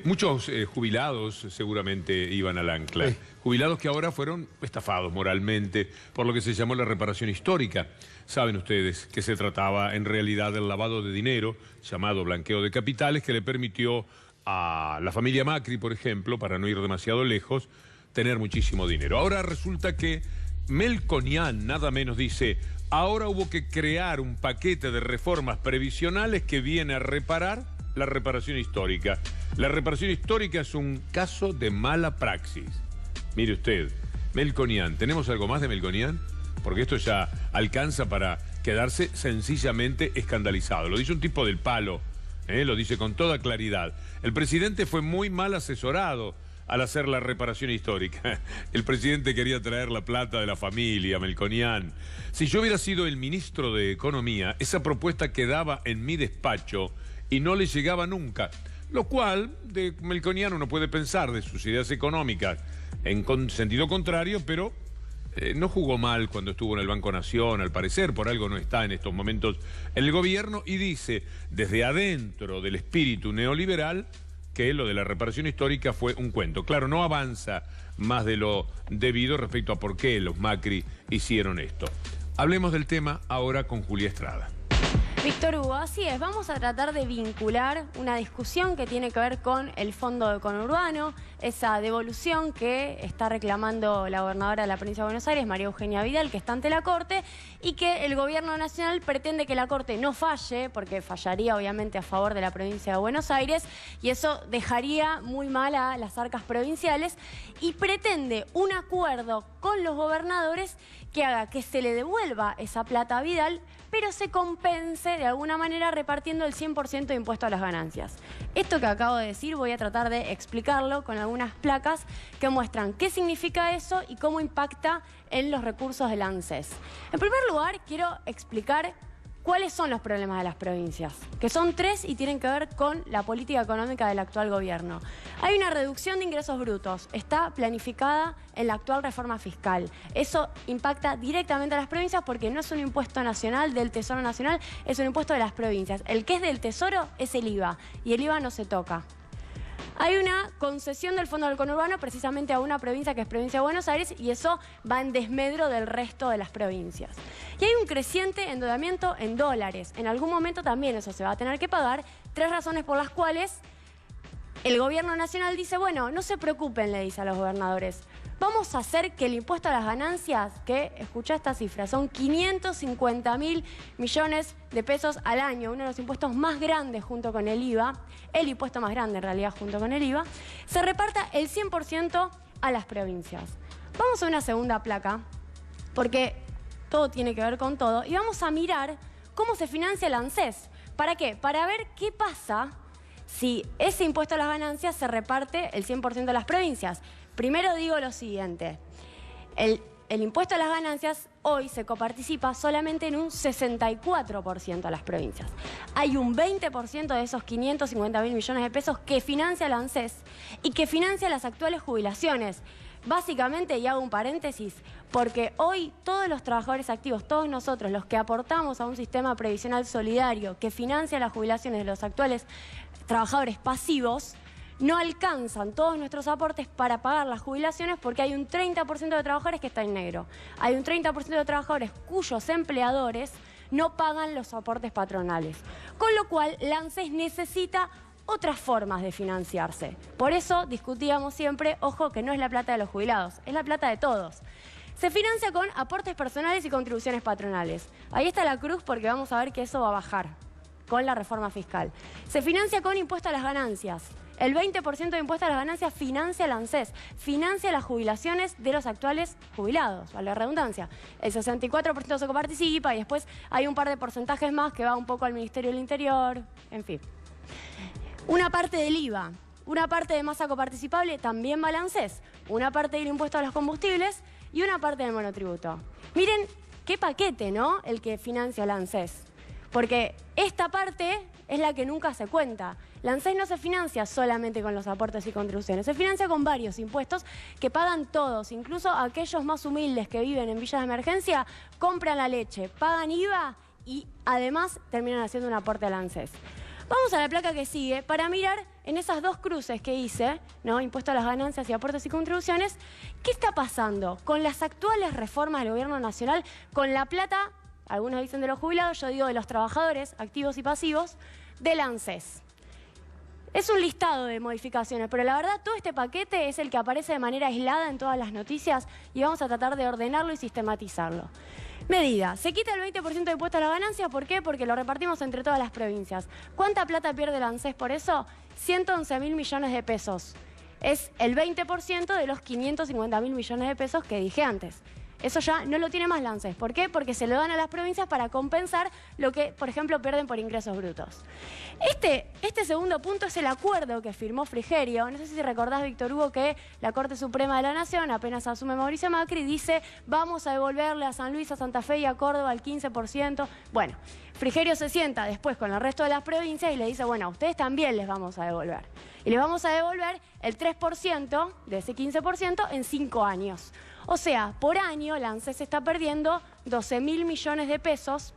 Muchos jubilados seguramente iban al Ancla. Sí. Jubilados que ahora fueron estafados moralmente por lo que se llamó la reparación histórica. Saben ustedes que se trataba en realidad del lavado de dinero, llamado blanqueo de capitales, que le permitió a la familia Macri, por ejemplo, para no ir demasiado lejos, tener muchísimo dinero. Ahora resulta que Melconian, nada menos, dice: ahora hubo que crear un paquete de reformas previsionales que viene a reparar la reparación histórica. La reparación histórica es un caso de mala praxis. Mire usted, Melconian, ¿tenemos algo más de Melconian? Porque esto ya alcanza para quedarse sencillamente escandalizado. Lo dice un tipo del palo, lo dice con toda claridad. El presidente fue muy mal asesorado al hacer la reparación histórica. El presidente quería traer la plata de la familia, Melconian. Si yo hubiera sido el ministro de Economía, esa propuesta quedaba en mi despacho y no le llegaba nunca. Lo cual, de Melconian uno puede pensar de sus ideas económicas en sentido contrario, pero no jugó mal cuando estuvo en el Banco Nación, al parecer, por algo no está en estos momentos en el gobierno, y dice, desde adentro del espíritu neoliberal, que lo de la reparación histórica fue un cuento. Claro, no avanza más de lo debido respecto a por qué los Macri hicieron esto. Hablemos del tema ahora con Julia Estrada. Víctor Hugo, así es, vamos a tratar de vincular una discusión que tiene que ver con el fondo de conurbano, esa devolución que está reclamando la gobernadora de la provincia de Buenos Aires, María Eugenia Vidal, que está ante la Corte, y que el gobierno nacional pretende que la Corte no falle, porque fallaría obviamente a favor de la provincia de Buenos Aires, y eso dejaría muy mal a las arcas provinciales, y pretende un acuerdo con los gobernadores que haga que se le devuelva esa plata a Vidal, pero se compense de alguna manera repartiendo el 100% de impuesto a las ganancias. Esto que acabo de decir voy a tratar de explicarlo con algunas placas que muestran qué significa eso y cómo impacta en los recursos del ANSES. En primer lugar, quiero explicar cuáles son los problemas de las provincias, que son 3 y tienen que ver con la política económica del actual gobierno. Hay una reducción de ingresos brutos, está planificada en la actual reforma fiscal. Eso impacta directamente a las provincias porque no es un impuesto nacional del Tesoro Nacional, es un impuesto de las provincias. El que es del Tesoro es el IVA y el IVA no se toca. Hay una concesión del Fondo del Conurbano precisamente a una provincia que es provincia de Buenos Aires y eso va en desmedro del resto de las provincias. Y hay un creciente endeudamiento en dólares. En algún momento también eso se va a tener que pagar. 3 razones por las cuales el gobierno nacional dice, bueno, no se preocupen, le dice a los gobernadores. Vamos a hacer que el impuesto a las ganancias, que, escucha esta cifra, son 550.000 millones de pesos al año, uno de los impuestos más grandes junto con el IVA, el impuesto más grande en realidad junto con el IVA, se reparta el 100% a las provincias. Vamos a una segunda placa, porque todo tiene que ver con todo, y vamos a mirar cómo se financia el ANSES. ¿Para qué? Para ver qué pasa si ese impuesto a las ganancias se reparte el 100% de las provincias. Primero digo lo siguiente, el impuesto a las ganancias hoy se coparticipa solamente en un 64% a las provincias. Hay un 20% de esos 550.000 millones de pesos que financia el ANSES y que financia las actuales jubilaciones. Básicamente, y hago un paréntesis, porque hoy todos los trabajadores activos, todos nosotros, los que aportamos a un sistema previsional solidario que financia las jubilaciones de los actuales trabajadores pasivos, no alcanzan todos nuestros aportes para pagar las jubilaciones porque hay un 30% de trabajadores que está en negro. Hay un 30% de trabajadores cuyos empleadores no pagan los aportes patronales. Con lo cual, la ANSES necesita otras formas de financiarse. Por eso discutíamos siempre, ojo, que no es la plata de los jubilados, es la plata de todos. Se financia con aportes personales y contribuciones patronales. Ahí está la cruz porque vamos a ver que eso va a bajar con la reforma fiscal. Se financia con impuesto a las ganancias. El 20% de impuesto a las ganancias financia el ANSES, financia las jubilaciones de los actuales jubilados, vale la redundancia. El 64% se coparticipa y después hay un par de porcentajes más que va un poco al Ministerio del Interior, en fin. Una parte del IVA, una parte de masa coparticipable también va al ANSES, una parte del impuesto a los combustibles y una parte del monotributo. Miren qué paquete, ¿no?, el que financia el ANSES. Porque esta parte es la que nunca se cuenta. La ANSES no se financia solamente con los aportes y contribuciones, se financia con varios impuestos que pagan todos, incluso aquellos más humildes que viven en villas de emergencia, compran la leche, pagan IVA y además terminan haciendo un aporte al ANSES. Vamos a la placa que sigue para mirar en esas dos cruces que hice, ¿no? Impuesto a las ganancias y aportes y contribuciones, ¿qué está pasando con las actuales reformas del gobierno nacional, con la plata, algunos dicen de los jubilados, yo digo de los trabajadores activos y pasivos, del ANSES? Es un listado de modificaciones, pero la verdad todo este paquete es el que aparece de manera aislada en todas las noticias y vamos a tratar de ordenarlo y sistematizarlo. Medida, se quita el 20% de impuesto a la ganancia, ¿por qué? Porque lo repartimos entre todas las provincias. ¿Cuánta plata pierde el ANSES por eso? 111.000 millones de pesos. Es el 20% de los 550.000 millones de pesos que dije antes. Eso ya no lo tiene más el ANSES. ¿Por qué? Porque se lo dan a las provincias para compensar lo que, por ejemplo, pierden por ingresos brutos. Este segundo punto es el acuerdo que firmó Frigerio. No sé si recordás, Víctor Hugo, que la Corte Suprema de la Nación, apenas asume Mauricio Macri, dice vamos a devolverle a San Luis, a Santa Fe y a Córdoba el 15%. Bueno, Frigerio se sienta después con el resto de las provincias y le dice, bueno, a ustedes también les vamos a devolver. Y les vamos a devolver el 3% de ese 15% en 5 años. O sea, por año la ANSES está perdiendo 12.000 millones de pesos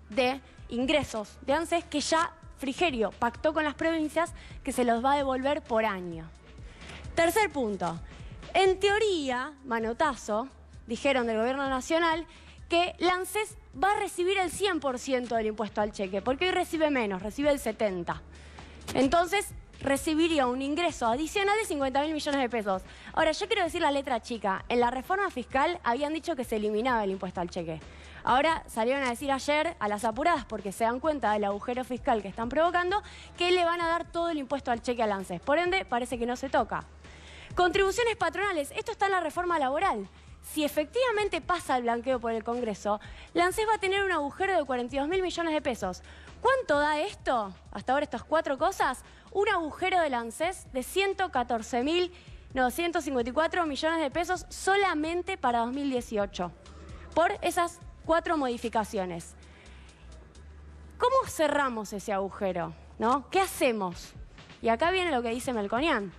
de ingresos de ANSES que ya Frigerio pactó con las provincias que se los va a devolver por año. Tercer punto. En teoría, manotazo, dijeron del gobierno nacional que la ANSES va a recibir el 100% del impuesto al cheque, porque hoy recibe menos, recibe el 70%. Entonces, recibiría un ingreso adicional de 50.000 millones de pesos. Ahora, yo quiero decir la letra chica. En la reforma fiscal habían dicho que se eliminaba el impuesto al cheque. Ahora salieron a decir ayer, a las apuradas, porque se dan cuenta del agujero fiscal que están provocando, que le van a dar todo el impuesto al cheque al ANSES. Por ende, parece que no se toca. Contribuciones patronales. Esto está en la reforma laboral. Si efectivamente pasa el blanqueo por el Congreso, la ANSES va a tener un agujero de 42.000 millones de pesos. ¿Cuánto da esto? Hasta ahora estas 4 cosas. Un agujero del ANSES de 154 millones de pesos solamente para 2018. Por esas 4 modificaciones. ¿Cómo cerramos ese agujero? ¿No? ¿Qué hacemos? Y acá viene lo que dice Melconian.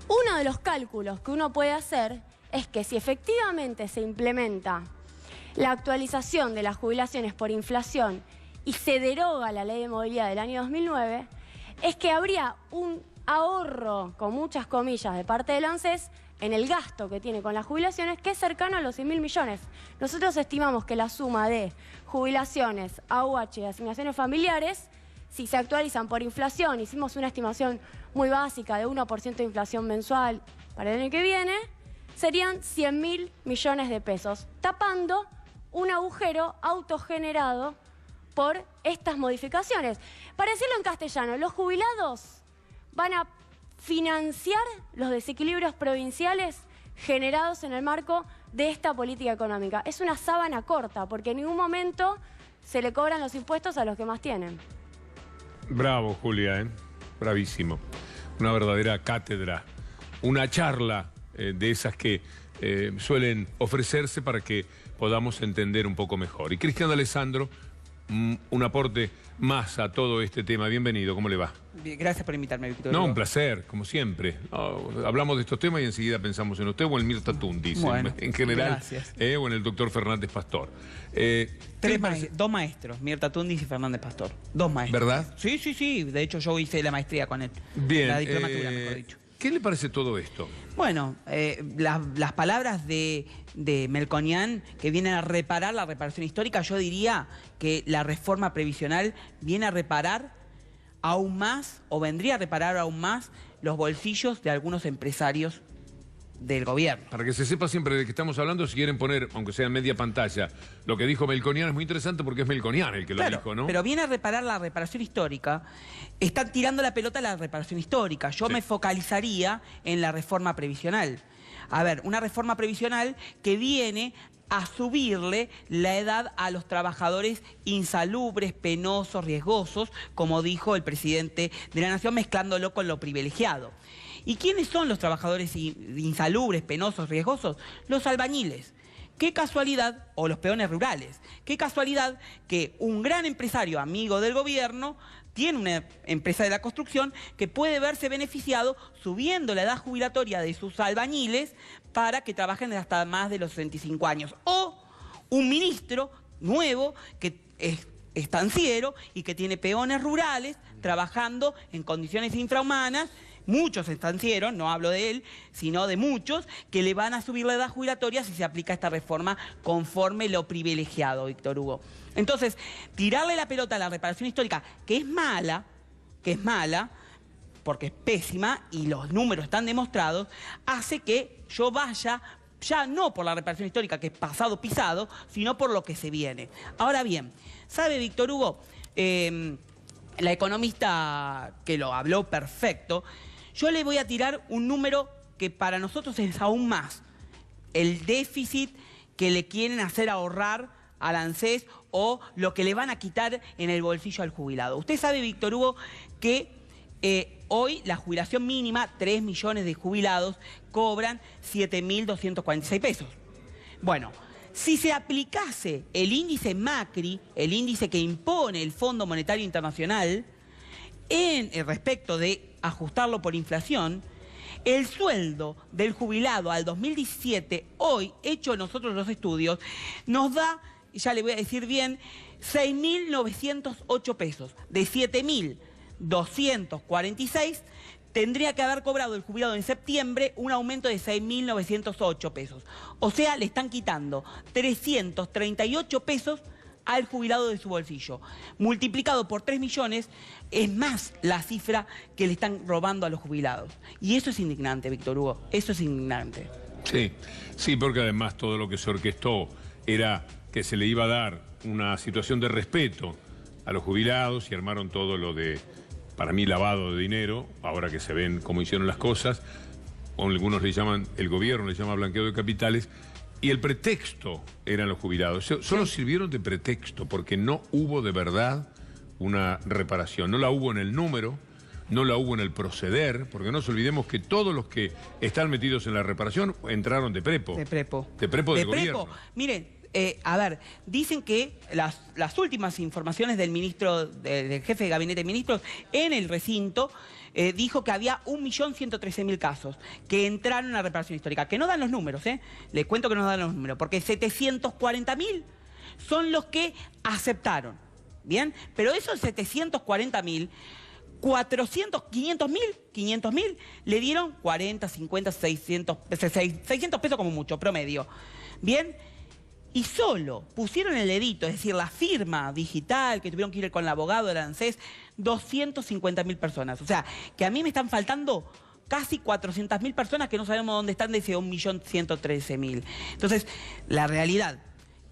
Uno de los cálculos que uno puede hacer es que si efectivamente se implementa la actualización de las jubilaciones por inflación y se deroga la ley de movilidad del año 2009, es que habría un ahorro, con muchas comillas, de parte del ANSES en el gasto que tiene con las jubilaciones, que es cercano a los 100.000 millones. Nosotros estimamos que la suma de jubilaciones, AUH y asignaciones familiares, si se actualizan por inflación, hicimos una estimación muy básica de 1% de inflación mensual para el año que viene, serían 100.000 millones de pesos, tapando un agujero autogenerado por estas modificaciones. Para decirlo en castellano, los jubilados van a financiar los desequilibrios provinciales generados en el marco de esta política económica. Es una sábana corta, porque en ningún momento se le cobran los impuestos a los que más tienen. Bravo, Julia, ¿eh? Bravísimo. Una verdadera cátedra, una charla de esas que suelen ofrecerse para que podamos entender un poco mejor. Y Cristian D'Alessandro, un aporte más a todo este tema. Bienvenido, ¿cómo le va? Bien, gracias por invitarme, Víctor. No, un placer, como siempre. Hablamos de estos temas y enseguida pensamos en usted o en Mirta Tundis, bueno, en general, gracias. O en el doctor Fernández Pastor. Dos maestros, Mirta Tundis y Fernández Pastor. 2 maestros. ¿Verdad? Sí, sí, sí. De hecho, yo hice la maestría con él. Bien. La diplomatura, mejor dicho. ¿Qué le parece todo esto? Bueno, las palabras de Melconian, que vienen a reparar la reparación histórica, yo diría que la reforma previsional viene a reparar aún más, o vendría a reparar aún más, los bolsillos de algunos empresarios del gobierno. Para que se sepa siempre de qué estamos hablando, si quieren poner, aunque sea en media pantalla, lo que dijo Melconian es muy interesante porque es Melconian el que lo dijo, ¿no? Pero viene a reparar la reparación histórica. Están tirando la pelota a la reparación histórica. Yo me focalizaría en la reforma previsional. A ver, una reforma previsional que viene a subirle la edad a los trabajadores insalubres, penosos, riesgosos, como dijo el presidente de la Nación, mezclándolo con lo privilegiado. ¿Y quiénes son los trabajadores insalubres, penosos, riesgosos? Los albañiles. Qué casualidad, o los peones rurales, qué casualidad que un gran empresario amigo del gobierno tiene una empresa de la construcción que puede verse beneficiado subiendo la edad jubilatoria de sus albañiles para que trabajen hasta más de los 65 años. O un ministro nuevo que es estanciero y que tiene peones rurales trabajando en condiciones infrahumanas. Muchos estancieros, no hablo de él, sino de muchos, que le van a subir la edad jubilatoria si se aplica esta reforma conforme lo privilegiado, Víctor Hugo. Entonces, tirarle la pelota a la reparación histórica, que es mala, porque es pésima y los números están demostrados, hace que yo vaya ya no por la reparación histórica, que es pasado pisado, sino por lo que se viene. Ahora bien, ¿sabe, Víctor Hugo? La economista que lo habló perfecto, yo le voy a tirar un número que para nosotros es aún más. El déficit que le quieren hacer ahorrar al ANSES o lo que le van a quitar en el bolsillo al jubilado. Usted sabe, Víctor Hugo, que hoy la jubilación mínima, 3 millones de jubilados, cobran 7.246 pesos. Bueno, si se aplicase el índice Macri, el índice que impone el Fondo Monetario Internacional, en el respecto de ajustarlo por inflación, el sueldo del jubilado al 2017, hoy, hecho nosotros los estudios, nos da, ya le voy a decir bien, 6.908 pesos. De 7.246 tendría que haber cobrado el jubilado en septiembre un aumento de 6.908 pesos. O sea, le están quitando 338 pesos al jubilado de su bolsillo. Multiplicado por 3 millones, es más la cifra que le están robando a los jubilados. Y eso es indignante, Víctor Hugo, eso es indignante. Sí, porque además todo lo que se orquestó era que se le iba a dar una situación de respeto a los jubilados y armaron todo lo de, para mí, lavado de dinero, ahora que se ven cómo hicieron las cosas, o algunos le llaman, el gobierno le llama blanqueo de capitales, y el pretexto eran los jubilados. Solo sirvieron de pretexto porque no hubo de verdad una reparación. No la hubo en el número, no la hubo en el proceder, porque no nos olvidemos que todos los que están metidos en la reparación entraron de prepo. De prepo del gobierno. Miren, a ver, dicen que las últimas informaciones del ministro, del jefe de gabinete de ministros en el recinto, dijo que había 1.113.000 casos que entraron a reparación histórica, que no dan los números, les cuento que no dan los números, porque 740.000 son los que aceptaron, ¿bien? Pero esos 740.000, 500.000 le dieron 40, 50, 600 pesos como mucho, promedio, ¿bien? Y solo pusieron el dedito, es decir, la firma digital que tuvieron que ir con el abogado del ANSES, 250.000 personas. O sea, que a mí me están faltando casi 400.000 personas que no sabemos dónde están de ese 1.113.000. Entonces, la realidad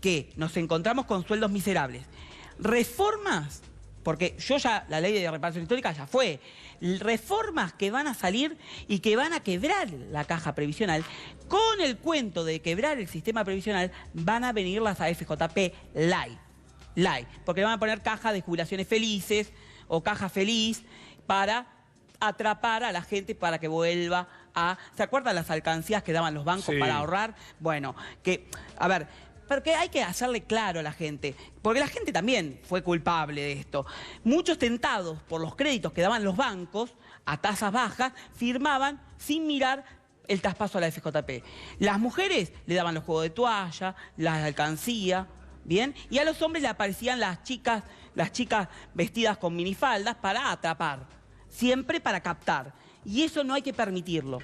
que nos encontramos con sueldos miserables. Reformas, porque yo ya, la ley de reparación histórica ya fue, reformas que van a salir y que van a quebrar la caja previsional. Con el cuento de quebrar el sistema previsional van a venir las AFJP light, porque le van a poner caja de jubilaciones felices o caja feliz para atrapar a la gente para que vuelva a... ¿Se acuerdan las alcancías que daban los bancos para ahorrar? Bueno, que, a ver... Porque hay que hacerle claro a la gente, porque la gente también fue culpable de esto. Muchos tentados por los créditos que daban los bancos a tasas bajas, firmaban sin mirar el traspaso a la FJP. Las mujeres le daban los juegos de toalla, las alcancías, ¿bien? Y a los hombres le aparecían las chicas vestidas con minifaldas para atrapar, siempre para captar. Y eso no hay que permitirlo.